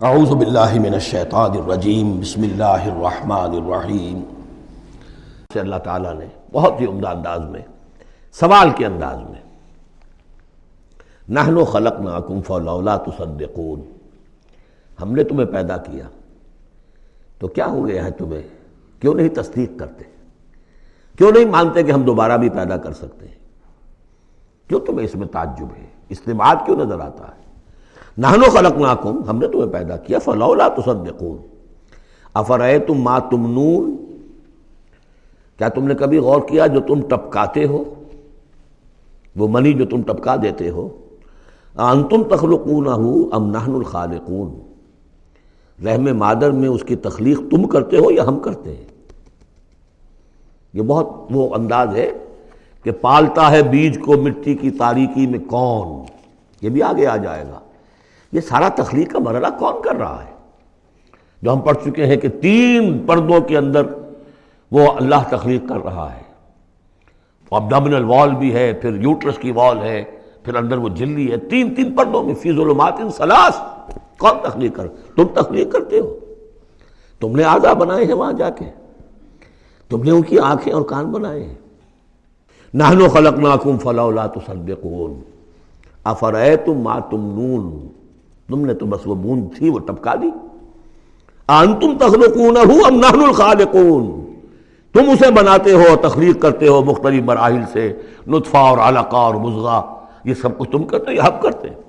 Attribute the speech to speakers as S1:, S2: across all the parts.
S1: اعوذ باللہ من الشیطان الرجیم بسم اللہ الرحمن الرحیم سے اللہ تعالیٰ نے بہت ہی عمدہ انداز میں، سوال کے انداز میں، نحن خلقناکم فلولا تصدقون، ہم نے تمہیں پیدا کیا تو کیا ہو گیا ہے تمہیں، کیوں نہیں تصدیق کرتے، کیوں نہیں مانتے کہ ہم دوبارہ بھی پیدا کر سکتے ہیں، کیوں تمہیں اس میں تعجب ہے، استبعاد کیوں نظر آتا ہے؟ نحن خلقناکم، ہم نے تمہیں پیدا کیا، فلولا تصدقون افرأیتم ما تمنون، کیا تم نے کبھی غور کیا جو تم ٹپکاتے ہو، وہ منی جو تم ٹپکا دیتے ہو، انتم تخلقونہ ام نحن الخالقون، رحم مادر میں اس کی تخلیق تم کرتے ہو یا ہم کرتے ہیں؟ یہ بہت وہ انداز ہے کہ پالتا ہے بیج کو مٹی کی تاریکی میں کون، یہ بھی آگے آ جائے گا۔ یہ سارا تخلیق کا مرحلہ کون کر رہا ہے؟ جو ہم پڑھ چکے ہیں کہ 3 پردوں کے اندر وہ اللہ تخلیق کر رہا ہے، ابڈومینل وال بھی ہے، پھر یوٹرس کی وال ہے، پھر اندر وہ جھلی ہے، 3 پردوں میں، فی ظلمات ثلاث، کون تخلیق کر؟ تم تخلیق کرتے ہو، تم نے اعضاء بنائے ہیں وہاں جا کے، تم نے ان کی آنکھیں اور کان بنائے ہیں۔ نحن خلقناکم فلولا تصدقون افرأیتم ما تمنون، تم نے تو بس وہ بوند تھی وہ ٹپکا دی، انتم تخلقونہ ام نحن الخالقون، تم اسے بناتے ہو، تخلیق کرتے ہو مختلف مراحل سے، نطفہ اور علقہ اور مضغہ، یہ سب کچھ تم کرتے ہو یا ہم کرتے ہیں؟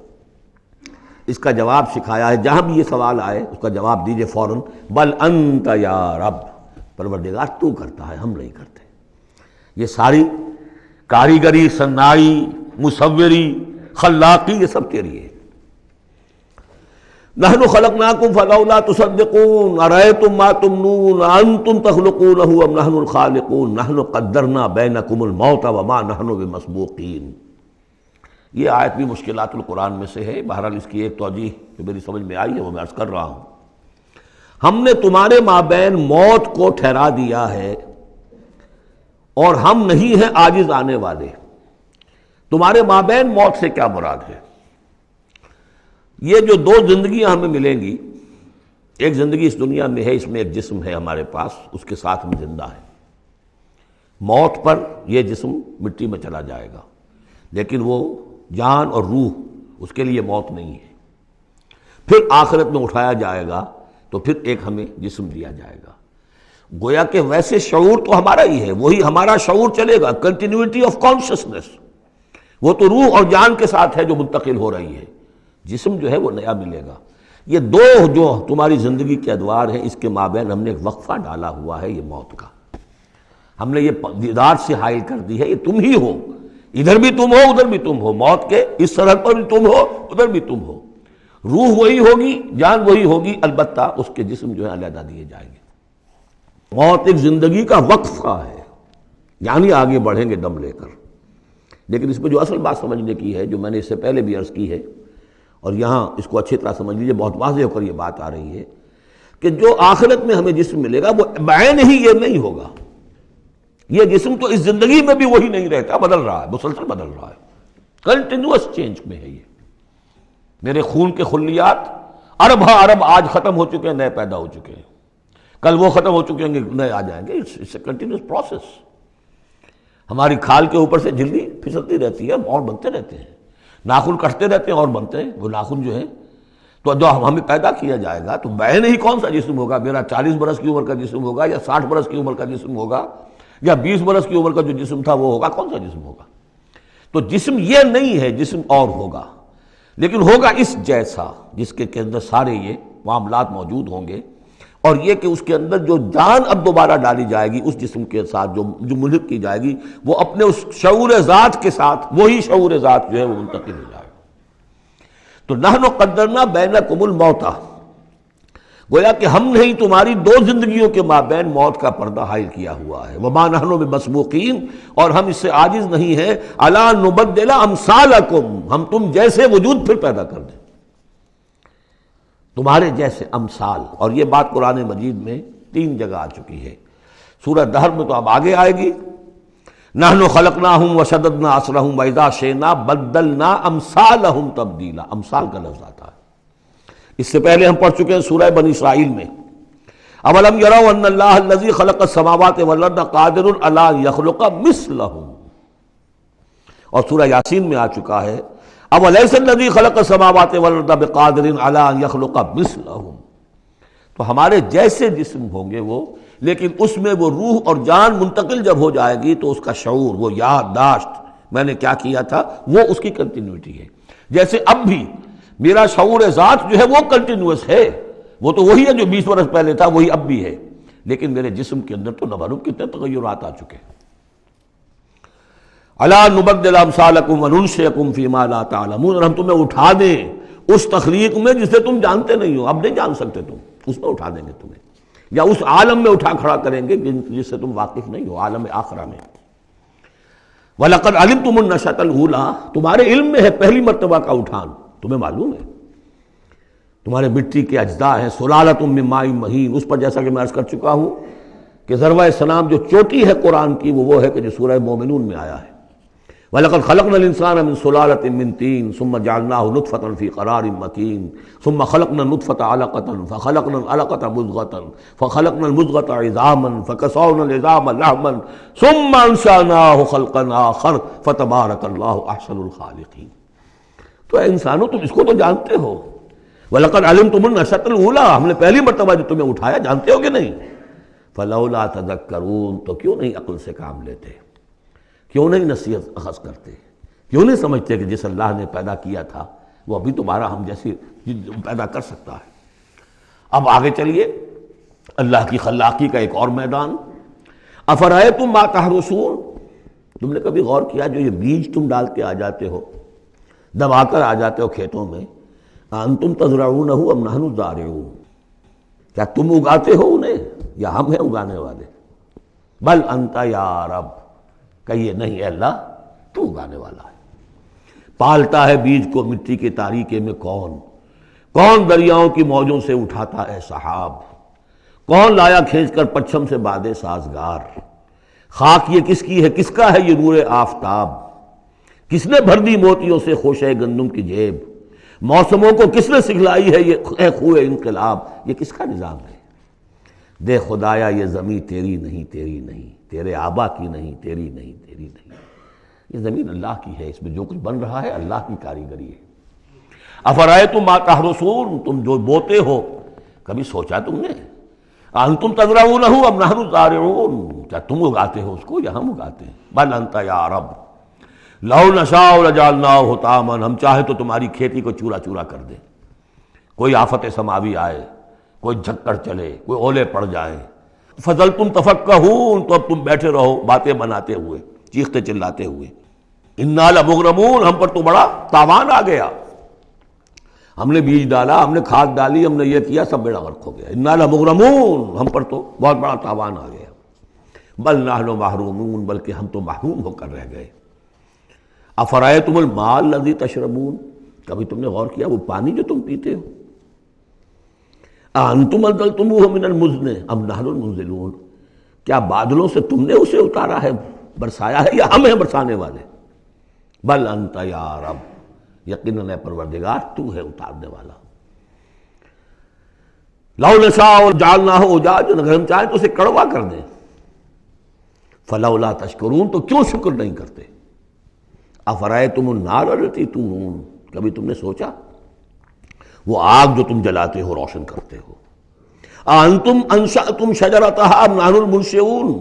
S1: اس کا جواب سکھایا ہے، جہاں بھی یہ سوال آئے اس کا جواب دیجئے فوراً، بل انت یا رب، پروردگار تو کرتا ہے، ہم نہیں کرتے۔ یہ ساری کاریگری، صنائی، مصوری، خلاقی، یہ سب تیری ہے۔ نحن خلقناکم فلولا تصدقون ارأیتم ما تمنون انتم تخلقونہ ام نحن الخالقون نحن قدرنا بینکم الموت وما نحن بمسبوقین۔ یہ آیت بھی مشکلات القرآن میں سے ہے، بہرحال اس کی ایک توجیہ جو میری سمجھ میں آئی ہے وہ میں عرض کر رہا ہوں۔ ہم نے تمہارے مابین موت کو ٹھہرا دیا ہے اور ہم نہیں ہیں عاجز آنے والے۔ تمہارے مابین موت سے کیا مراد ہے؟ یہ جو 2 زندگیاں ہمیں ملیں گی، ایک زندگی اس دنیا میں ہے، اس میں ایک جسم ہے ہمارے پاس، اس کے ساتھ ہم زندہ ہیں۔ موت پر یہ جسم مٹی میں چلا جائے گا، لیکن وہ جان اور روح، اس کے لیے موت نہیں ہے۔ پھر آخرت میں اٹھایا جائے گا تو پھر ایک ہمیں جسم دیا جائے گا۔ گویا کہ ویسے شعور تو ہمارا ہی ہے، وہی ہمارا شعور چلے گا، کنٹینیوٹی آف کانشسنس، وہ تو روح اور جان کے ساتھ ہے جو منتقل ہو رہی ہے، جسم جو ہے وہ نیا ملے گا۔ یہ 2 جو تمہاری زندگی کے ادوار ہیں، اس کے مابین ہم نے ایک وقفہ ڈالا ہوا ہے، یہ موت کا۔ ہم نے یہ دیدار سے حائل کر دی ہے، یہ تم ہی ہو، ادھر بھی تم ہو ادھر بھی تم ہو، موت کے اس سرحد پر بھی تم ہو ادھر بھی تم ہو، روح وہی ہوگی، جان وہی ہوگی، البتہ اس کے جسم جو ہے علیحدہ دیے جائیں گے۔ موت ایک زندگی کا وقفہ ہے، یعنی آگے بڑھیں گے دم لے کر۔ لیکن اس میں جو اصل بات سمجھنے کی ہے، جو میں نے اس سے پہلے بھی عرض کی ہے، اور یہاں اس کو اچھی طرح سمجھ لیجیے، بہت واضح ہو کر یہ بات آ رہی ہے کہ جو آخرت میں ہمیں جسم ملے گا وہ بعین ہی یہ نہیں ہوگا۔ یہ جسم تو اس زندگی میں بھی وہی نہیں رہتا، بدل رہا ہے، مسلسل بدل رہا ہے، کنٹینیوس چینج میں ہے۔ یہ میرے خون کے خلیات ارب ارب آج ختم ہو چکے ہیں، نئے پیدا ہو چکے ہیں، کل وہ ختم ہو چکے ہیں، نئے آ جائیں گے۔ It's a continuous process. ہماری کھال کے اوپر سے جھلی پھسلتی رہتی ہے اور بنتے رہتے ہیں، ناخن کٹتے رہتے ہیں اور بنتے ہیں وہ ناخن جو ہیں۔ تو جو ہمیں پیدا کیا جائے گا تو بعین ہی کون سا جسم ہوگا؟ میرا 40 برس کی عمر کا جسم ہوگا یا 60 برس کی عمر کا جسم ہوگا یا 20 برس کی عمر کا جو جسم تھا وہ ہوگا؟ کون سا جسم ہوگا؟ تو جسم یہ نہیں ہے، جسم اور ہوگا، لیکن ہوگا اس جیسا، جس کے اندر سارے یہ معاملات موجود ہوں گے، اور یہ کہ اس کے اندر جو جان اب دوبارہ ڈالی جائے گی اس جسم کے ساتھ، جو ملحق کی جائے گی، وہ اپنے اس شعور ذات کے ساتھ، وہی شعور ذات جو ہے وہ منتقل ہو جائے گا۔ تو نحن قدرنا بینکم الموت، گویا کہ ہم نے تمہاری 2 زندگیوں کے مابین موت کا پردہ حائل کیا ہوا ہے۔ وما نحن بمسبوقین، اور ہم اس سے عاجز نہیں ہیں، الا نبدل امثالکم، ہم تم جیسے وجود پھر پیدا کر دیں، تمہارے جیسے امثال۔ اور یہ بات قرآن مجید میں 3 جگہ آ چکی ہے، سورہ دہر میں تو اب آگے آئے گی، نحن خلقناہم وشددنا اسرہم واذا شئنا بدلنا امثالہم تبدیلا، امثال کا لفظ آتا ہے۔ اس سے پہلے ہم پڑھ چکے ہیں سورہ بنی اسرائیل میں، اولم یروا ان اللہ الذی خلق السماوات والارض قادر علی ان یخلق مثلہم، اور سورہ یاسین میں آ چکا ہے اولیس الذی خلق السماوات والارض بقادر علی ان یخلق مثلہم۔ تو ہمارے جیسے جسم ہوں گے وہ، لیکن اس میں وہ روح اور جان منتقل جب ہو جائے گی تو اس کا شعور، وہ یادداشت میں نے کیا کیا تھا، وہ اس کی کنٹینیوٹی ہے۔ جیسے اب بھی میرا شعور ذات جو ہے وہ کنٹینیوس ہے، وہ تو وہی ہے جو 20 برس پہلے تھا، وہی اب بھی ہے، لیکن میرے جسم کے اندر تو نہ معلوم کتنے تغیرات آ چکے ہیں۔ الا نبدل امثالکم وننشئکم فیما لا تعلمون، اور ہم تمہیں اٹھا دیں اس تخلیق میں جسے تم جانتے نہیں ہو، اب نہیں جان سکتے تم، اس میں اٹھا دیں گے تمہیں، یا اس عالم میں اٹھا کھڑا کریں گے جس سے تم واقف نہیں ہو، عالم آخرہ میں۔ وَلَقَدْ عَلِمْتُمُ النَّشْأَةَ الْأُولَىٰ، تمہارے علم میں ہے پہلی مرتبہ کا اٹھان، تمہیں معلوم ہے، تمہارے مٹی کے اجزاء ہیں، سلالۃ من ماء مہین، اس پر جیسا کہ میں عرض کر چکا ہوں کہ ذروہ سلام جو چوٹی ہے قرآن کی وہ ہے کہ جو سورہ مومنون میں آیا ہے، وَلَقَدْ خَلَقْنَا الْإِنسَانَ مِنْ سُلَالَةٍ مِّن طِينٍ ثُمَّ جَعَلْنَاهُ نُطْفَةً فِي قَرَارٍ مَّكِينٍ ثُمَّ خَلَقْنَا النُّطْفَةَ عَلَقَةً فَخَلَقْنَا الْعَلَقَةَ مُضْغَةً فَخَلَقْنَا الْمُضْغَةَ عِظَامًا فَكَسَوْنَا الْعِظَامَ لَحْمًا ثُمَّ أَنشَأْنَاهُ خَلْقًا آخَرَ فَتَبَارَكَ اللَّهُ أَحْسَنُ الْخَالِقِينَ۔ تو اے انسانوں تم اس کو تو جانتے ہو، وَلَقَدْ عَلِمْتُمُ النَّشْأَةَ الْأُولَىٰ، ہم نے پہلی مرتبہ جو تمہیں اٹھایا جانتے ہو کہ نہیں، فَلَوْلَا تَذَكَّرُونَ، تو کیوں نہیں عقل سے کام لیتے، کیوں نہیں نصیحت اخذ کرتے، کیوں نہیں سمجھتے کہ جس اللہ نے پیدا کیا تھا وہ ابھی تمہارا ہم جیسی پیدا کر سکتا ہے۔ اب آگے چلیے، اللہ کی خلاقی کا ایک اور میدان، افرأیتم ما تحرثون، تم نے کبھی غور کیا جو یہ بیج تم ڈال کے آ جاتے ہو، دبا کر آ جاتے ہو کھیتوں میں، انتم تزرعونہ ام نحن الزارعون، کیا تم اگاتے ہو انہیں یا ہم ہیں اگانے والے، بل انت یا رب، کہیے نہیں اے اللہ تو اگانے والا ہے۔ پالتا ہے بیج کو مٹی کے تاریکے میں کون دریاؤں کی موجوں سے اٹھاتا ہے سحاب، کون لایا کھینچ کر پچھم سے بادے سازگار، خاک یہ کس کی ہے، کس کا ہے یہ نور آفتاب، کس نے بھر دی موتیوں سے خوشہ گندم کی جیب، موسموں کو کس نے سکھلائی ہے یہ خوئے انقلاب، یہ کس کا نظام ہے، دے خدایا یہ زمیں تیری نہیں تیرے آبا کی نہیں تیری نہیں، یہ زمین اللہ کی ہے، اس میں جو کچھ بن رہا ہے اللہ کی کاریگری ہے۔ افرأیتم ما تحرثون، تم جو بوتے ہو کبھی سوچا تم نے، انتم تزرعونہ ام نحن الزارعون، کیا تم اگاتے ہو اس کو یا ہم اگاتے ہیں، بل انت یا رب لو نشاء لجعلناہ حطاما، ہم چاہے تو تمہاری کھیتی کو چورا چورا کر دیں، کوئی آفت سماوی آئے، کوئی جھکڑ چلے، کوئی اولے پڑ جائیں، فظلتم تفکہون، تو اب تم بیٹھے رہو باتیں بناتے ہوئے، چیختے چلاتے ہوئے، انا لمغرمون، ہم پر تو بڑا تاوان آ گیا، ہم نے بیج ڈالا، ہم نے کھاد ڈالی، ہم نے یہ کیا، سب بیڑا غرق ہو گیا، انا لمغرمون، ہم پر تو بہت بڑا تاوان آ گیا، بل نحن محرومون، بلکہ ہم تو محروم ہو کر رہ گئے۔ افرأیتم الماء الذی تشربون، کبھی تم نے غور کیا وہ پانی جو تم پیتے ہو، انتم انزلتموہ من المزن ام نحن المنزلون، کیا بادلوں سے تم نے اسے اتارا ہے، برسایا ہے، یا ہم ہیں برسانے والے، بل انت یا رب، یقیناً اے پروردگار تو ہے اتارنے والا۔ لو نشاء جعلناہ اجاجا، اگر ہم چاہیں تو اسے کڑوا کر دیں، فلولا تشکرون، تو کیوں شکر نہیں کرتے۔ افرأیتم النار التی تورون، کبھی تم نے سوچا وہ آگ جو تم جلاتے ہو روشن کرتے ہو، انتم انشأتم شجرتها ام نحن المنشئون،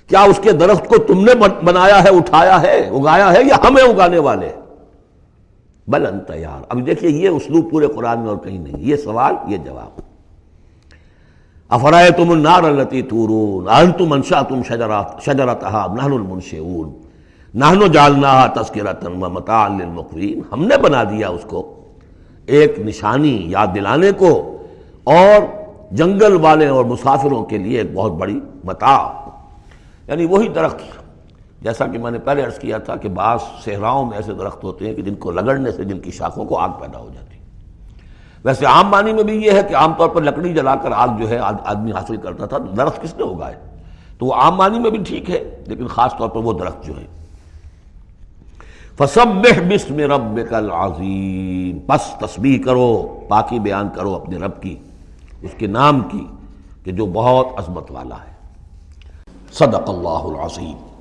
S1: کیا اس کے درخت کو تم نے بنایا ہے، اٹھایا ہے، اگایا ہے، یا ہمیں اگانے والے، بل انت یار۔ اب دیکھیے یہ اسلوب پورے قرآن میں اور کہیں نہیں، یہ سوال یہ جواب۔ افرأیتم النار التی تورون انتم انشأتم شجرتها ام نحن المنشئون نحن جعلناها تذکرۃ ومتاعا للمقوین، ہم نے بنا دیا اس کو ایک نشانی یاد دلانے کو، اور جنگل والے اور مسافروں کے لیے ایک بہت بڑی متاع، یعنی وہی درخت جیسا کہ میں نے پہلے عرض کیا تھا کہ بعض صحراؤں میں ایسے درخت ہوتے ہیں کہ جن کو رگڑنے سے جن کی شاخوں کو آگ پیدا ہو جاتی ہے۔ ویسے عام معنی میں بھی یہ ہے کہ عام طور پر لکڑی جلا کر آگ جو ہے آدمی حاصل کرتا تھا، درخت کس نے اگائے، تو وہ عام معنی میں بھی ٹھیک ہے، لیکن خاص طور پر وہ درخت جو ہے فسبح باسم ربک العظیم، پس تسبیح کرو، پاکی بیان کرو اپنے رب کی، اس کے نام کی کہ جو بہت عظمت والا ہے۔ صدق اللہ العظیم۔